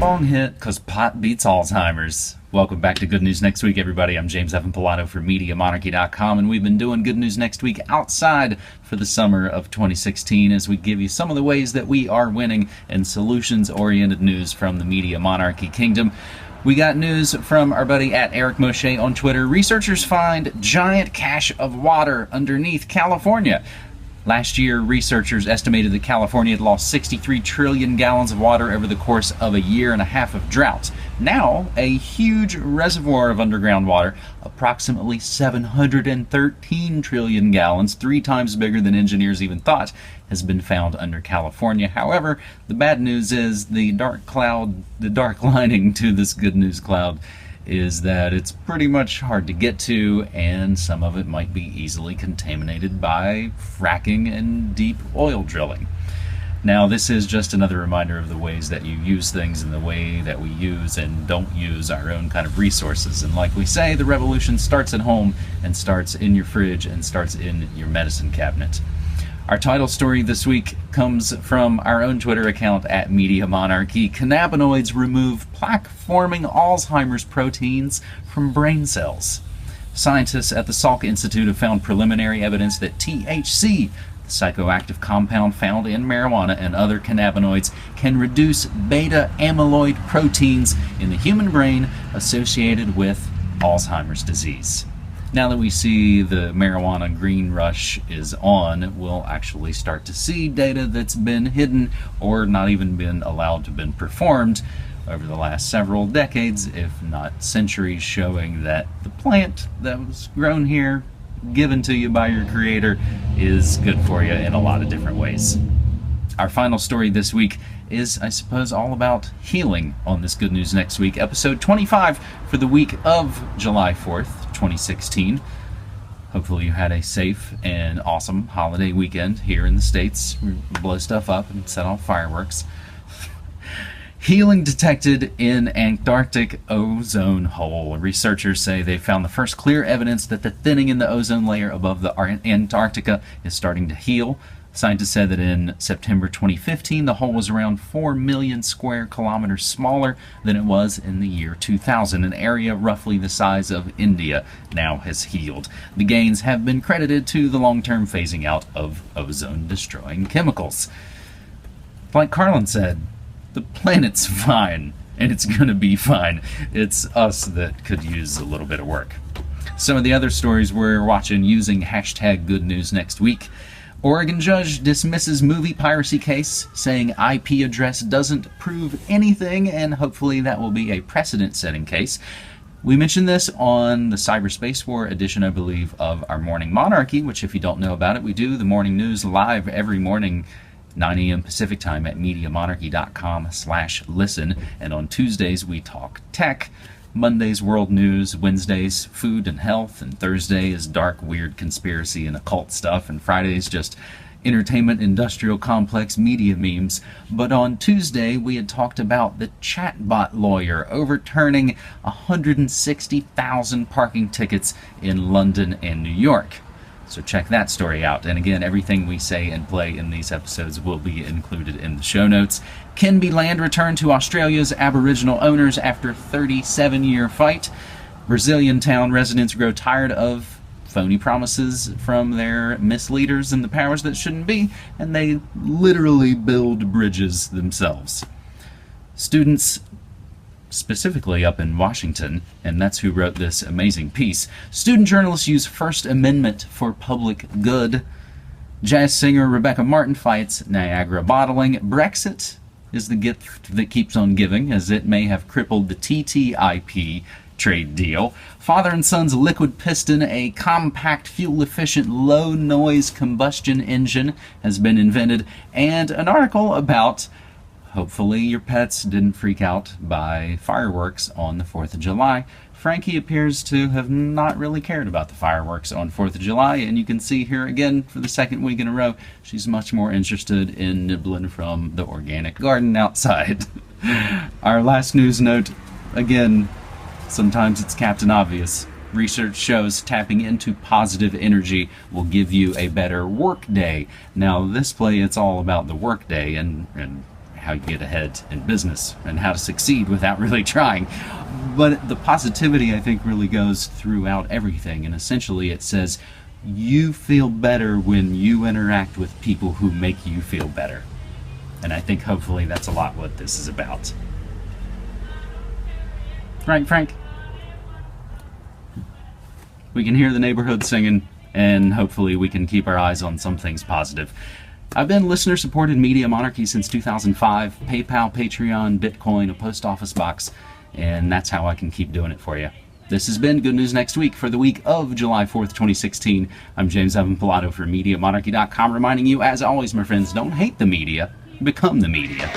Bong hit because pot beats Alzheimer's. Welcome back to Good News Next Week, everybody. I'm James Evan Pilato for MediaMonarchy.com, and we've been doing Good News Next Week outside for the summer of 2016 as we give you some of the ways that we are winning in solutions-oriented news from the Media Monarchy Kingdom. We got news from our buddy at Eric Moshe on Twitter. Researchers find giant cache of water underneath California. Last year, researchers estimated that California had lost 63 trillion gallons of water over the course of a year and a half of drought. Now, a huge reservoir of underground water, approximately 713 trillion gallons, 3 times bigger than engineers even thought, has been found under California. However, the bad news is the dark lining to this good news cloud is that it's pretty much hard to get to, and some of it might be easily contaminated by fracking and deep oil drilling. Now, this is just another reminder of the ways that you use things and the way that we use and don't use our own kind of resources. And like we say, the revolution starts at home and starts in your fridge and starts in your medicine cabinet. Our title story this week comes from our own Twitter account at Media Monarchy. Cannabinoids remove plaque-forming Alzheimer's proteins from brain cells. Scientists at the Salk Institute have found preliminary evidence that THC, the psychoactive compound found in marijuana and other cannabinoids, can reduce beta amyloid proteins in the human brain associated with Alzheimer's disease. Now that we see the marijuana green rush is on, we'll actually start to see data that's been hidden or not even been allowed to have been performed over the last several decades, if not centuries, showing that the plant that was grown here, given to you by your creator, is good for you in a lot of different ways. Our final story this week is, I suppose, all about healing on this Good News Next Week, episode 25 for the week of July 4th, 2016. Hopefully you had a safe and awesome holiday weekend here in the States. We blow stuff up and set off fireworks. Healing detected in Antarctic ozone hole. Researchers say they found the first clear evidence that the thinning in the ozone layer above the Antarctica is starting to heal. Scientists said that in September 2015, the hole was around 4 million square kilometers smaller than it was in the year 2000. An area roughly the size of India now has healed. The gains have been credited to the long-term phasing out of ozone-destroying chemicals. Like Carlin said, the planet's fine, and it's going to be fine. It's us that could use a little bit of work. Some of the other stories we're watching using hashtag Good News Next Week. Oregon judge dismisses movie piracy case, saying IP address doesn't prove anything, and hopefully that will be a precedent-setting case. We mentioned this on the Cyberspace War edition, I believe, of our Morning Monarchy, which, if you don't know about it, we do the morning news live every morning, 9 a.m. Pacific time at MediaMonarchy.com/listen, and on Tuesdays we talk tech. Mondays, world news. Wednesdays, food and health. And Thursday is dark, weird conspiracy and occult stuff. And Fridays, just entertainment, industrial complex media memes. But on Tuesday, we had talked about the Chatbot lawyer overturning 160,000 parking tickets in London and New York. So check that story out. And again, everything we say and play in these episodes will be included in the show notes. Kenbi land returned to Australia's Aboriginal owners after a 37-year fight. Brazilian town residents grow tired of phony promises from their misleaders and the powers that shouldn't be, and they literally build bridges themselves. Students, specifically up in Washington, and that's who wrote this amazing piece. Student journalists use First Amendment for public good. Jazz singer Rebecca Martin fights Niagara bottling. Brexit is the gift that keeps on giving, as it may have crippled the TTIP trade deal. Father and son's LiquidPiston, a compact, fuel-efficient, low-noise combustion engine, has been invented, and an article about hopefully your pets didn't freak out by fireworks on the 4th of July. Frankie appears to have not really cared about the fireworks on 4th of July, and you can see here again for the second week in a row, she's much more interested in nibbling from the organic garden outside. Our last news note, again, sometimes it's Captain Obvious. Research shows tapping into positive energy will give you a better work day. Now, this play, it's all about the work day and how you get ahead in business and how to succeed without really trying. But the positivity, I think, really goes throughout everything. And essentially it says you feel better when you interact with people who make you feel better. And I think hopefully that's a lot what this is about. Right, Frank? We can hear the neighborhood singing, and hopefully we can keep our eyes on some things positive. I've been listener-supported Media Monarchy since 2005. PayPal, Patreon, Bitcoin, a post office box, and that's how I can keep doing it for you. This has been Good News Next Week for the week of July 4th, 2016. I'm James Evan Pilato for MediaMonarchy.com, reminding you, as always, my friends, don't hate the media, become the media.